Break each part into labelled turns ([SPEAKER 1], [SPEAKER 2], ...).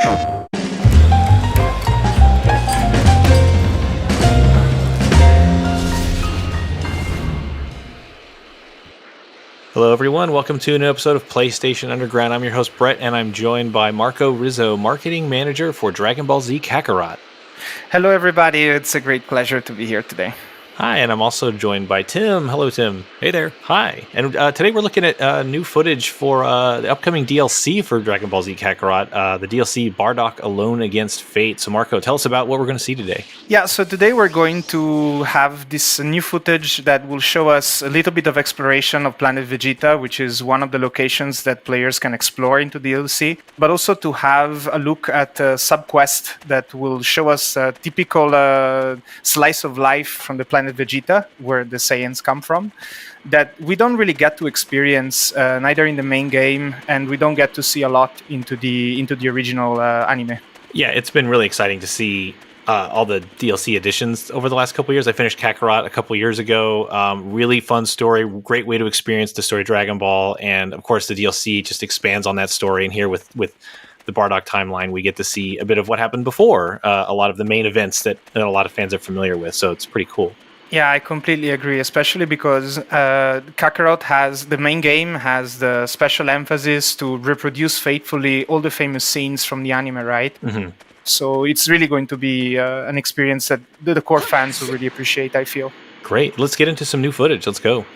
[SPEAKER 1] Hello, everyone. Welcome to a new episode of PlayStation Underground. I'm your host, Brett, and I'm joined by Marco Rizzo, Marketing Manager for Dragon Ball Z Kakarot.
[SPEAKER 2] Hello, everybody. It's a great pleasure to be here today.
[SPEAKER 1] Hi, and I'm also joined by Tim. Hello, Tim.
[SPEAKER 3] Hey there.
[SPEAKER 1] Hi. And today we're looking at new footage for the upcoming DLC for Dragon Ball Z Kakarot, the DLC Bardock Alone Against Fate. So, Marco, tell us about what we're going to see today.
[SPEAKER 2] Yeah, so today we're going to have this new footage that will show us a little bit of exploration of Planet Vegeta, which is one of the locations that players can explore into the DLC, but also to have a look at a sub-quest that will show us a typical slice of life from the planet Vegeta, where the Saiyans come from, that we don't really get to experience neither in the main game, and we don't get to see a lot into the original anime.
[SPEAKER 1] Yeah, it's been really exciting to see all the DLC additions over the last couple of years. I finished Kakarot a couple of years ago. Really fun story, great way to experience the story of Dragon Ball, and of course the DLC just expands on that story. And here with the Bardock timeline, we get to see a bit of what happened before a lot of the main events that a lot of fans are familiar with. So it's pretty cool.
[SPEAKER 2] Yeah, I completely agree, especially because Kakarot the main game has the special emphasis to reproduce faithfully all the famous scenes from the anime, right?
[SPEAKER 1] Mm-hmm.
[SPEAKER 2] So it's really going to be an experience that the core fans will really appreciate, I feel.
[SPEAKER 1] Great. Let's get into some new footage. Let's go.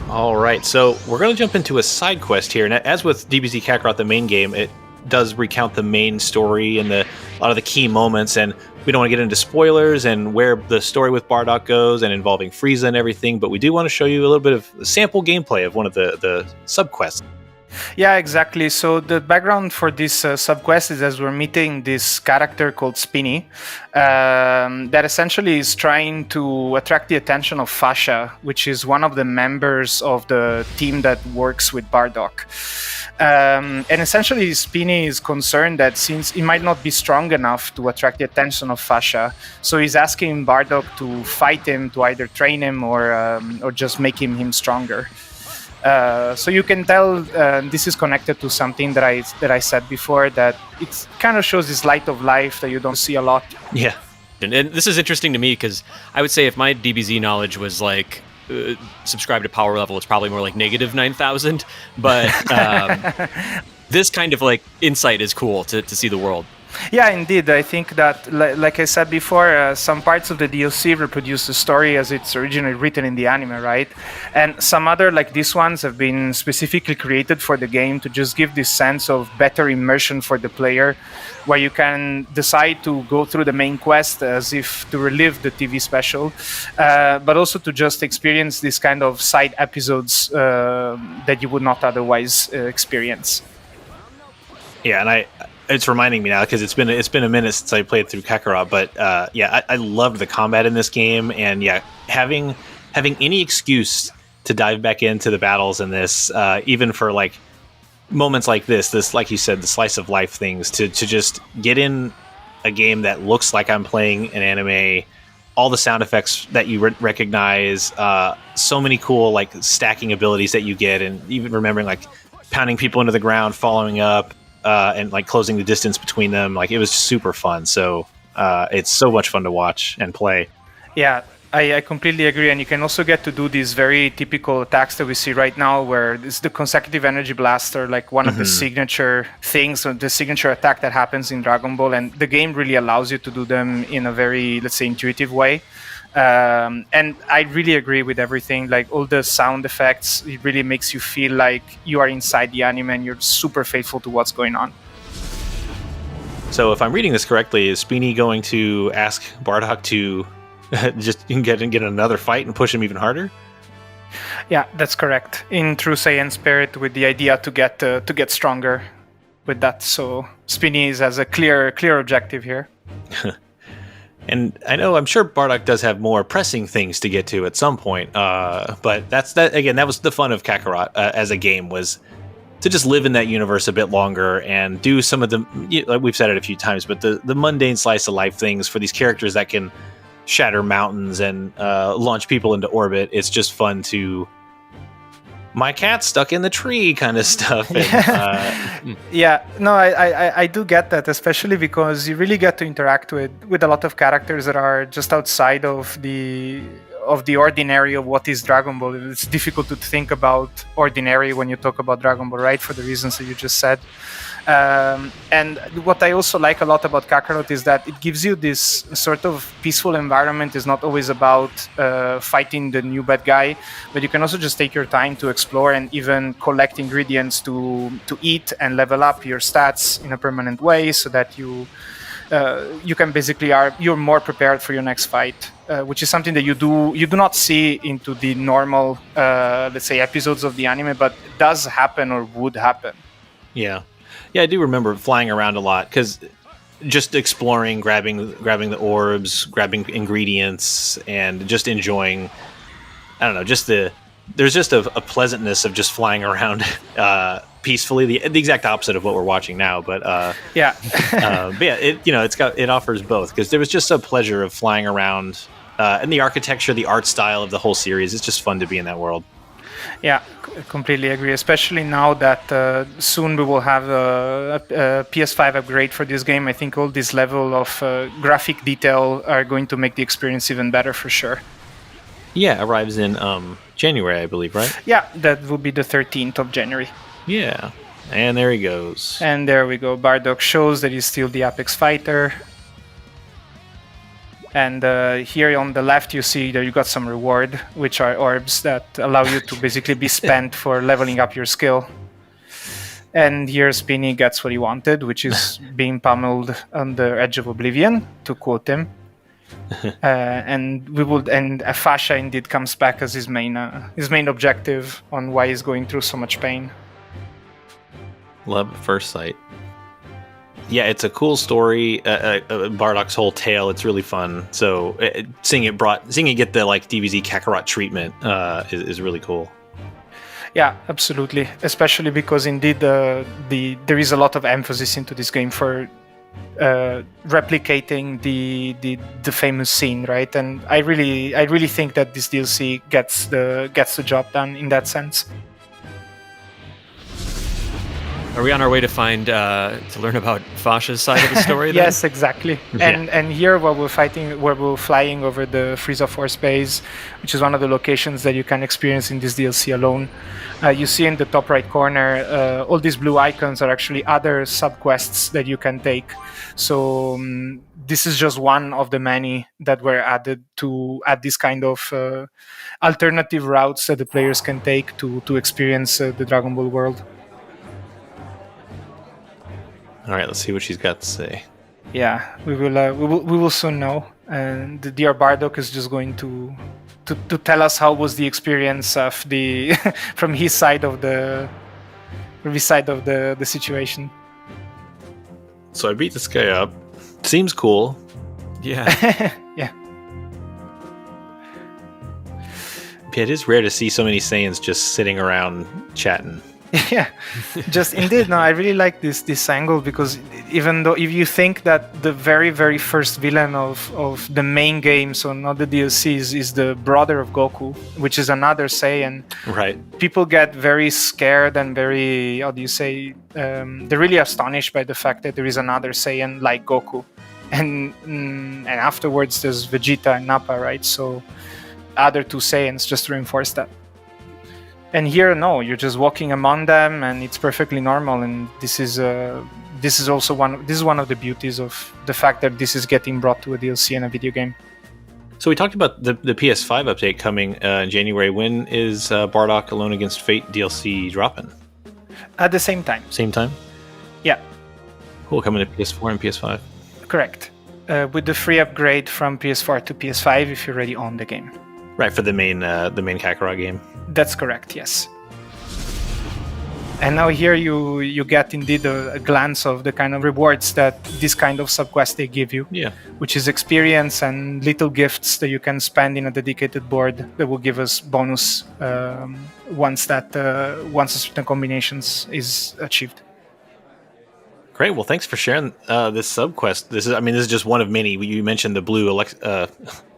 [SPEAKER 1] All right, so we're going to jump into a side quest here. And as with DBZ Kakarot, the main game, it does recount the main story and a lot of the key moments, and we don't want to get into spoilers and where the story with Bardock goes and involving Frieza and everything, but we do want to show you a little bit of sample gameplay of one of the sub-quests.
[SPEAKER 2] Yeah, exactly. So the background for this sub-quest is as we're meeting this character called Spinny that essentially is trying to attract the attention of Fasha, which is one of the members of the team that works with Bardock. And essentially, Spinny is concerned that since he might not be strong enough to attract the attention of Fasha, so he's asking Bardock to fight him, to either train him or just make him stronger. So you can tell this is connected to something that I said before, that it kind of shows this light of life that you don't see a lot.
[SPEAKER 1] Yeah.
[SPEAKER 3] And this is interesting to me because I would say if my DBZ knowledge was like subscribe to power level, it's probably more like negative 9,000. But this kind of like insight is cool to see the world.
[SPEAKER 2] Yeah, indeed. I think that, like I said before, some parts of the DLC reproduce the story as it's originally written in the anime, right? And some other, like these ones, have been specifically created for the game to just give this sense of better immersion for the player, where you can decide to go through the main quest as if to relive the TV special, but also to just experience this kind of side episodes that you would not otherwise experience.
[SPEAKER 1] Yeah, and it's reminding me now because it's been a minute since I played through Kakarot, but I loved the combat in this game, and yeah, having any excuse to dive back into the battles in this, even for like moments like this, like you said, the slice of life things, to just get in a game that looks like I'm playing an anime, all the sound effects that you recognize, so many cool like stacking abilities that you get, and even remembering like pounding people into the ground, following up. And like closing the distance between them, like it was super fun. So it's so much fun to watch and play.
[SPEAKER 2] Yeah, I completely agree. And you can also get to do these very typical attacks that we see right now, where it's the consecutive energy blaster, like one of the signature things, or the signature attack that happens in Dragon Ball. And the game really allows you to do them in a very, let's say, intuitive way. And I really agree with everything, like all the sound effects. It really makes you feel like you are inside the anime and you're super faithful to what's going on.
[SPEAKER 1] So if I'm reading this correctly, is Spinny going to ask Bardock to just get another fight and push him even harder?
[SPEAKER 2] Yeah, that's correct. In true Saiyan spirit, with the idea to get stronger with that. So Spinny has a clear objective here.
[SPEAKER 1] And I'm sure Bardock does have more pressing things to get to at some point. But that was the fun of Kakarot as a game, was to just live in that universe a bit longer and do some of the, like we've said it a few times, but the mundane slice of life things for these characters that can shatter mountains and launch people into orbit. It's just fun to my cat's stuck in the tree kind of stuff. And,
[SPEAKER 2] Yeah, no, I do get that, especially because you really get to interact with a lot of characters that are just outside of the ordinary of what is Dragon Ball. It's difficult to think about ordinary when you talk about Dragon Ball, right? For the reasons that you just said. And what I also like a lot about Kakarot is that it gives you this sort of peaceful environment. It's not always about fighting the new bad guy, but you can also just take your time to explore and even collect ingredients to eat and level up your stats in a permanent way, so that you can basically you're more prepared for your next fight, which is something that you do not see into the normal let's say episodes of the anime, but does happen or would happen.
[SPEAKER 1] yeah, I do remember flying around a lot because just exploring, grabbing the orbs, grabbing ingredients, and just enjoying. I don't know, there's just a pleasantness of just flying around peacefully. The exact opposite of what we're watching now, but
[SPEAKER 2] yeah.
[SPEAKER 1] but yeah, it offers both, because there was just a pleasure of flying around, and the architecture, the art style of the whole series. It's just fun to be in that world.
[SPEAKER 2] Yeah, completely agree. Especially now that soon we will have a PS5 upgrade for this game. I think all this level of graphic detail are going to make the experience even better for sure.
[SPEAKER 1] Yeah, arrives in January, I believe, right?
[SPEAKER 2] Yeah, that will be the 13th of January.
[SPEAKER 1] Yeah, and there he goes.
[SPEAKER 2] And there we go. Bardock shows that he's still the Apex fighter. And here on the left, you see that you got some reward, which are orbs that allow you to basically be spent for leveling up your skill. And here Spinny gets what he wanted, which is being pummeled on the edge of oblivion, to quote him. And Fasha indeed comes back as his main objective on why he's going through so much pain.
[SPEAKER 1] Love at first sight. Yeah, it's a cool story. Bardock's whole tale, it's really fun. So seeing it get the like DBZ Kakarot treatment is really cool.
[SPEAKER 2] Yeah, absolutely. Especially because indeed there is a lot of emphasis into this game for replicating the famous scene, right? And I really think that this DLC gets the job done in that sense.
[SPEAKER 3] Are we on our way to learn about Fasha's side of the story? Then?
[SPEAKER 2] Yes, exactly. And here, while we're flying over the Frieza Force base, which is one of the locations that you can experience in this DLC alone, you see in the top right corner, all these blue icons are actually other subquests that you can take. So this is just one of the many that were added to add this kind of alternative routes that the players can take to experience the Dragon Ball world.
[SPEAKER 1] All right, let's see what she's got to say.
[SPEAKER 2] Yeah, we will soon know. And the dear Bardock is just going to tell us how was the experience of the from his side of the situation.
[SPEAKER 1] So I beat this guy up. Seems cool.
[SPEAKER 3] Yeah.
[SPEAKER 2] Yeah.
[SPEAKER 1] Yeah, it is rare to see so many Saiyans just sitting around chatting.
[SPEAKER 2] Yeah, just indeed. No, I really like this angle, because even though if you think that the very, very first villain of the main game, so not the DLCs, is the brother of Goku, which is another Saiyan,
[SPEAKER 1] right?
[SPEAKER 2] People get very scared and very, how do you say, they're really astonished by the fact that there is another Saiyan like Goku, and afterwards there's Vegeta and Nappa, right? So other two Saiyans, just to reinforce that. And here, no, you're just walking among them, and it's perfectly normal. And this is also one of the beauties of the fact that this is getting brought to a DLC and a video game.
[SPEAKER 1] So we talked about the PS5 update coming in January. When is Bardock Alone Against Fate DLC dropping?
[SPEAKER 2] At the same time.
[SPEAKER 1] Same time?
[SPEAKER 2] Yeah.
[SPEAKER 1] Cool, coming to PS4 and PS5.
[SPEAKER 2] Correct. With the free upgrade from PS4 to PS5 if you already own the game.
[SPEAKER 1] Right, for the main Kakarot game.
[SPEAKER 2] That's correct, yes. And now here you get indeed a glance of the kind of rewards that this kind of subquest they give you.
[SPEAKER 1] Yeah.
[SPEAKER 2] Which is experience and little gifts that you can spend in a dedicated board that will give us bonus once a certain combinations is achieved.
[SPEAKER 1] Great. Well, thanks for sharing this subquest. This is just one of many. You mentioned the blue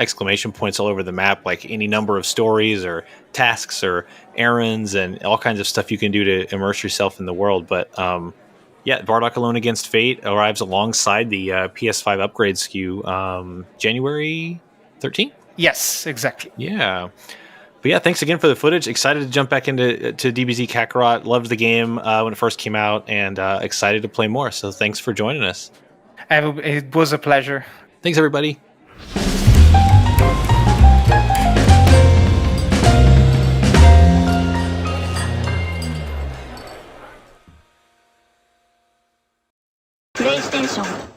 [SPEAKER 1] exclamation points all over the map, like any number of stories or tasks or errands and all kinds of stuff you can do to immerse yourself in the world. But yeah, Bardock Alone Against Fate arrives alongside the PS5 upgrade SKU January 13th.
[SPEAKER 2] Yes, exactly.
[SPEAKER 1] Yeah. But yeah, thanks again for the footage. Excited to jump back into DBZ Kakarot. Loved the game when it first came out, and excited to play more. So thanks for joining us.
[SPEAKER 2] It was a pleasure.
[SPEAKER 1] Thanks, everybody.
[SPEAKER 4] PlayStation